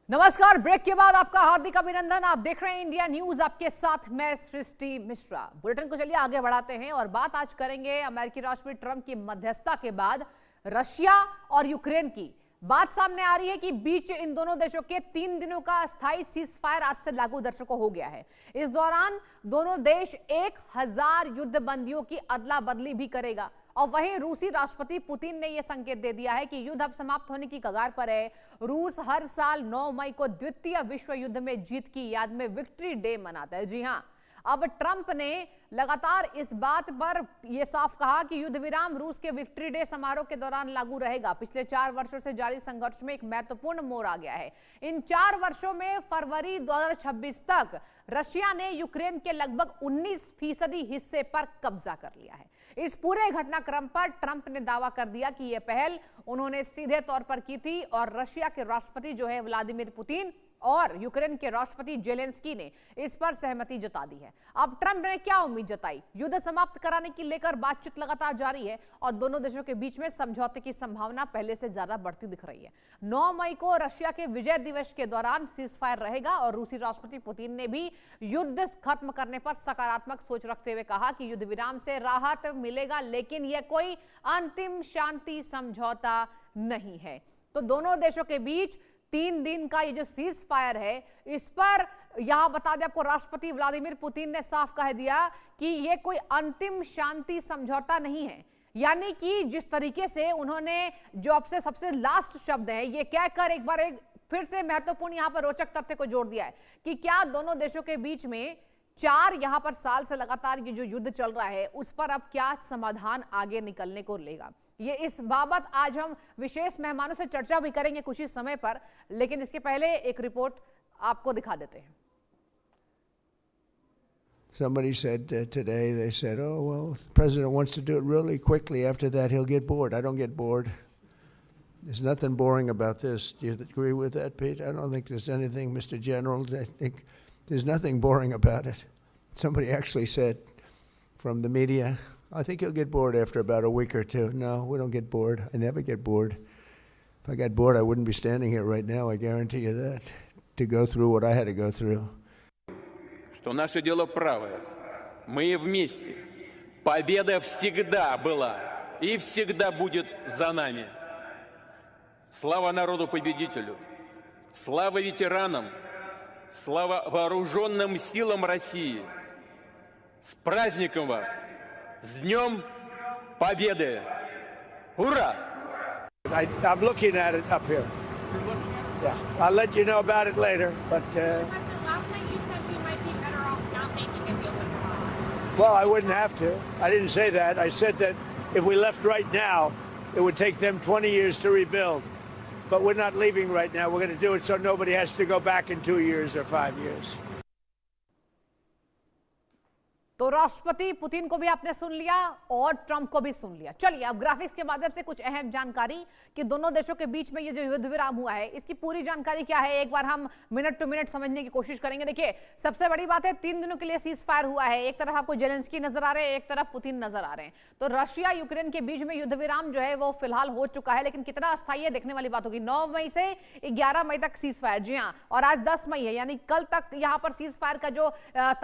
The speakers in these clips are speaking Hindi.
नमस्कार। ब्रेक के बाद आपका हार्दिक अभिनंदन। आप देख रहे हैं इंडिया न्यूज, आपके साथ मैं सृष्टि मिश्रा। बुलेटिन को चलिए आगे बढ़ाते हैं और बात आज करेंगे अमेरिकी राष्ट्रपति ट्रंप की मध्यस्थता के बाद रशिया और यूक्रेन की। बात सामने आ रही है कि बीच इन दोनों देशों के 3 दिनों का अस्थायी सीज फायर आज से लागू दर्शकों हो गया है। इस दौरान दोनों देश 1000 युद्ध बंदियों की अदला बदली भी करेगा। और वहीं रूसी राष्ट्रपति पुतिन ने यह संकेत दे दिया है कि युद्ध अब समाप्त होने की कगार पर है। रूस हर साल 9 मई को द्वितीय विश्व युद्ध में जीत की याद में विक्ट्री डे मनाता है। जी हां, अब ट्रंप ने लगातार इस बात पर यह साफ कहा कि युद्ध विराम रूस के विक्ट्री डे समारोह के दौरान लागू रहेगा। पिछले 4 वर्षों से जारी संघर्ष में एक महत्वपूर्ण मोड़ आ गया है। इन 4 वर्षों में फरवरी 2026 तक रशिया ने यूक्रेन के लगभग 19% हिस्से पर कब्जा कर लिया है। इस पूरे घटनाक्रम पर ट्रंप ने दावा कर दिया कि यह पहल उन्होंने सीधे तौर पर की थी और रशिया के राष्ट्रपति जो है व्लादिमीर पुतिन और यूक्रेन के राष्ट्रपति जेलेंस्की ने इस पर सहमति जता दी है। अब ट्रंप ने क्या उम्मीद जताई? युद्ध समाप्त कराने की लेकर बातचीत लगातार जारी है और दोनों देशों के बीच में समझौते की संभावना पहले से ज्यादा बढ़ती दिख रही है। 9 मई को रशिया के विजय दिवस के दौरान सीज फायर रहेगा और रूसी राष्ट्रपति पुतिन ने भी युद्ध खत्म करने पर सकारात्मक सोच रखते हुए कहा कि युद्ध विराम से राहत मिलेगा, लेकिन यह कोई अंतिम शांति समझौता नहीं है। तो दोनों देशों के बीच 3 दिन का ये जो सीज फायर है, इस पर यहां बता दें आपको, राष्ट्रपति व्लादिमीर पुतिन ने साफ कह दिया कि ये कोई अंतिम शांति समझौता नहीं है। यानी कि जिस तरीके से उन्होंने जो अब से सबसे लास्ट शब्द है ये कहकर एक बार फिर से महत्वपूर्ण यहां पर रोचक तथ्य को जोड़ दिया है कि क्या दोनों देशों के बीच में 4 यहां पर साल से लगातार ये जो युद्ध चल रहा है उस पर अब क्या समाधान आगे निकलने को लेगा। ये इस बाबत आज हम विशेष मेहमानों से चर्चा भी करेंगे कुछ ही समय पर, लेकिन इसके पहले एक रिपोर्ट आपको दिखा देते हैं। Somebody said today, they said, oh, well, if the president wants to do it really quickly, after that he'll get bored. I don't get bored. There's nothing boring about this. Do you agree with that, Pete? I don't think there's anything, Mr. General. I think there's nothing boring about it. Somebody actually said from the media, I think he'll get bored after about a week or two. No, we don't get bored. I never get bored. If I got bored, I wouldn't be standing here right now. I guarantee you that, to go through what I had to go through. Что наше дело правое. Мы вместе. Победа всегда была и всегда будет за нами. Слава народу-победителю. Слава ветеранам. Слава вооруженным силам России! С праздником вас! С Днем Победы! Ура! I'm looking at it up here. Yeah, I'll let you know about it later. But last night you said we might be better off not making a deal with tomorrow. well, I wouldn't have to. I didn't say that. I said that if we left right now, it would take them 20 years to rebuild. But we're not leaving right now. We're going to do it so nobody has to go back in 2 years or 5 years. तो राष्ट्रपति पुतिन को भी आपने सुन लिया और ट्रंप को भी सुन लिया। चलिए अब ग्राफिक्स के माध्यम से कुछ अहम जानकारी कि दोनों देशों के बीच में ये जो युद्ध विराम हुआ है इसकी पूरी जानकारी क्या है, एक बार हम मिनट टू मिनट समझने की कोशिश करेंगे। देखिए, सबसे बड़ी बात है 3 दिनों के लिए सीज फायर हुआ है। एक तरफ आपको जेलेंस्की नजर आ रहे हैं, एक तरफ पुतिन नजर आ रहे हैं। तो रशिया यूक्रेन के बीच में युद्ध विराम जो है वो फिलहाल हो चुका है, लेकिन कितना अस्थायी है देखने वाली बात होगी। 9 मई से 11 मई तक सीज फायर, जी हाँ, और आज 10 मई है, यानी कल तक यहाँ पर सीज फायर का जो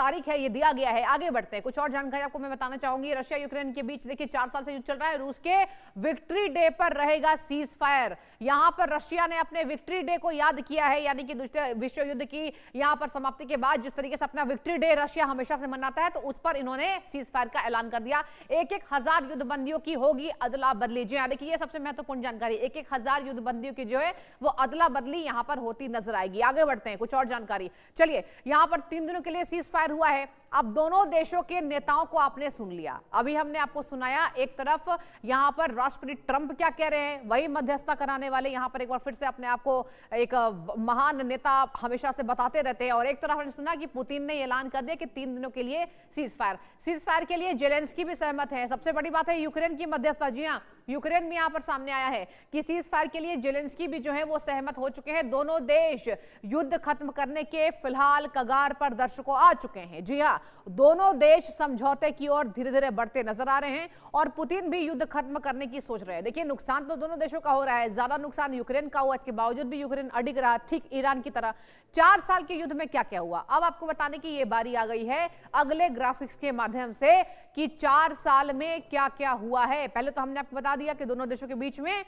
तारीख है ये दिया गया है। आगे बढ़ते हैं, कुछ और जानकारी आपको मैं बताना चाहूंगी। रशिया यूक्रेन के बीच देखिए 4 साल से युद्ध चल रहा है। रूस के विक्ट्री डे पर रहेगा सीज फायर। यहां पर रशिया ने अपने विक्ट्री डे को याद किया है, यानी कि दूसरे विश्व युद्ध की यहां पर समाप्ति के बाद जिस तरीके से अपना विक्ट्री डे रशिया हमेशा से मनाता है, तो उस पर इन्होंने सीज फायर का ऐलान कर दिया। 1000 युद्ध बंदियों की होगी अदला बदली। जी हां, देखिए ये सबसे महत्वपूर्ण जानकारी, 1000 युद्ध बंदियों की जो है वो अदला बदली यहां पर होती नजर आएगी। आगे बढ़ते हैं, कुछ और जानकारी। चलिए, यहां पर 3 दिनों के लिए सीज फायर हुआ है। अब दोनों देशों के नेताओं को आपने सुन लिया। अभी हमने आपको सुनाया एक तरफ यहां पर राष्ट्रपति ट्रंप क्या कह रहे हैं, वही मध्यस्थता कराने वाले यहां पर एक बार फिर से अपने आप को एक महान नेता हमेशा से बताते रहते हैं, और एक तरफ हमने सुना कि पुतिन ने ऐलान कर दिया कि 3 दिनों के लिए सीज फायर के लिए जेलेंस्की भी सहमत है। सबसे बड़ी बात है यूक्रेन की मध्यस्थता। जी हां, यूक्रेन में यहां पर सामने आया है कि सीज फायर के लिए जेलेंस्की भी जो है वो सहमत हो चुके हैं। दोनों देश युद्ध खत्म करने के फिलहाल कगार पर दर्शकों आ चुके हैं। जी हां, दोनों देश समझौते की ओर धीरे धीरे बढ़ते नजर आ रहे हैं और पुतिन भी युद्ध खत्म करने की सोच रहे हैं। देखिए, नुकसान तो दोनों देशों का हो रहा है, ज्यादा नुकसान यूक्रेन का हुआ, इसके बावजूद भी यूक्रेन अडिग रहा, ठीक ईरान की तरह। 4 साल के युद्ध में क्या क्या हुआ, अब आपको बताने की ये बारी आ गई है अगले ग्राफिक्स के माध्यम से कि 4 साल में क्या क्या हुआ है। पहले तो हमने आपको बता दिया कि दोनों देशों के बीच में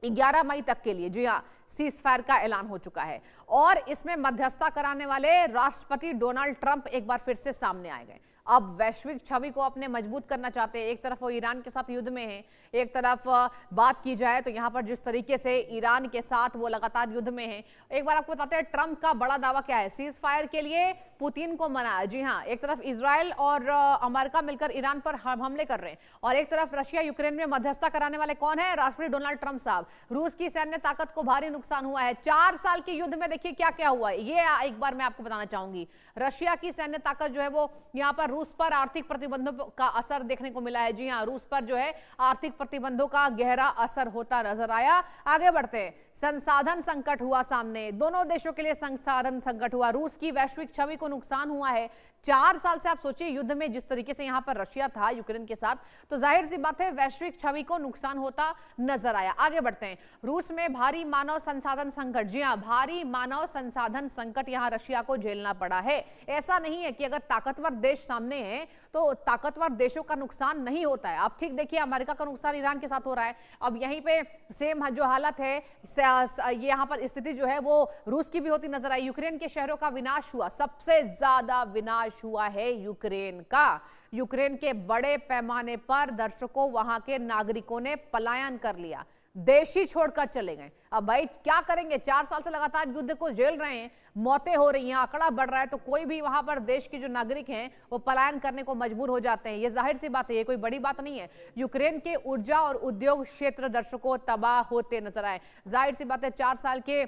11 मई तक के लिए, जी हां, सीज फायर का ऐलान हो चुका है और इसमें मध्यस्थता कराने वाले राष्ट्रपति डोनाल्ड ट्रंप एक बार फिर से सामने आए गए। अब वैश्विक छवि को अपने मजबूत करना चाहते हैं। एक तरफ वो ईरान के साथ युद्ध में है, एक तरफ बात की जाए तो यहां पर जिस तरीके से ईरान के साथ वो लगातार युद्ध में है। एक बार आपको बताते हैं ट्रंप का बड़ा दावा क्या है, सीज फायर के लिए पुतिन को मनाया। जी हां, एक तरफ इजराइल और अमेरिका मिलकर ईरान पर हमले कर रहे हैं और एक तरफ रशिया यूक्रेन में मध्यस्थता कराने वाले कौन है, राष्ट्रपति डोनाल्ड ट्रंप साहब। रूस की सैन्य ताकत को भारी नुकसान हुआ है। 4 साल के युद्ध में देखिए क्या क्या हुआ है, ये एक बार मैं आपको बताना चाहूंगी। रशिया की सैन्य ताकत जो है वो यहां पर रूस पर आर्थिक प्रतिबंधों का असर देखने को मिला है। जी हां, रूस पर जो है आर्थिक प्रतिबंधों का गहरा असर होता नजर आया। आगे बढ़ते हैं, संसाधन संकट हुआ सामने, दोनों देशों के लिए संसाधन संकट हुआ, रूस की वैश्विक छवि को नुकसान हुआ है। 4 साल से आप सोचिए युद्ध में जिस तरीके से यहां पर रशिया था यूक्रेन के साथ, तो जाहिर सी बात है वैश्विक छवि को नुकसान होता नजर आया। आगे बढ़ते हैं, रूस में भारी मानव संसाधन संकट। जी हां, भारी मानव संसाधन संकट यहां रशिया को झेलना पड़ा है। ऐसा नहीं है कि अगर ताकतवर देश सामने है तो ताकतवर देशों का नुकसान नहीं होता है। आप ठीक देखिए, अमेरिका का नुकसान ईरान के साथ हो रहा है। अब यहीं पे सेम जो हालत है, ये यहां पर स्थिति जो है वो रूस की भी होती नजर आई। यूक्रेन के शहरों का विनाश हुआ, सबसे ज्यादा विनाश हुआ है यूक्रेन का। यूक्रेन के बड़े पैमाने पर दर्शकों वहां के नागरिकों ने पलायन कर लिया, देश ही छोड़कर चले गए। अब भाई क्या करेंगे, 4 साल से लगातार युद्ध को झेल रहे हैं, मौतें हो रही हैं, आंकड़ा बढ़ रहा है, तो कोई भी वहां पर देश के जो नागरिक हैं वो पलायन करने को मजबूर हो जाते हैं। ये जाहिर सी बात है, ये कोई बड़ी बात नहीं है। यूक्रेन के ऊर्जा और उद्योग क्षेत्र दर्शकों तबाह होते नजर आए। जाहिर सी बात है, 4 साल के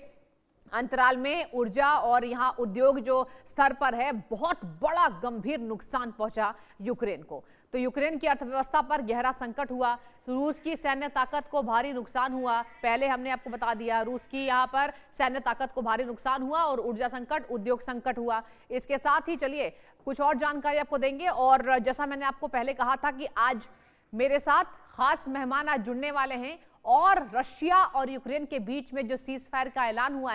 अंतराल में ऊर्जा और यहां उद्योग जो स्तर पर है, बहुत बड़ा गंभीर नुकसान पहुंचा यूक्रेन को। तो यूक्रेन की अर्थव्यवस्था पर गहरा संकट हुआ, रूस की सैन्य ताकत को भारी नुकसान हुआ। पहले हमने आपको बता दिया, रूस की यहां पर सैन्य ताकत को भारी नुकसान हुआ और ऊर्जा संकट, उद्योग संकट हुआ। इसके साथ ही चलिए कुछ और जानकारी आपको देंगे और जैसा मैंने आपको पहले कहा था कि आज मेरे साथ खास मेहमान आज जुड़ने वाले हैं और रशिया और यूक्रेन के बीच में जो सीज फायर का ऐलान हुआ है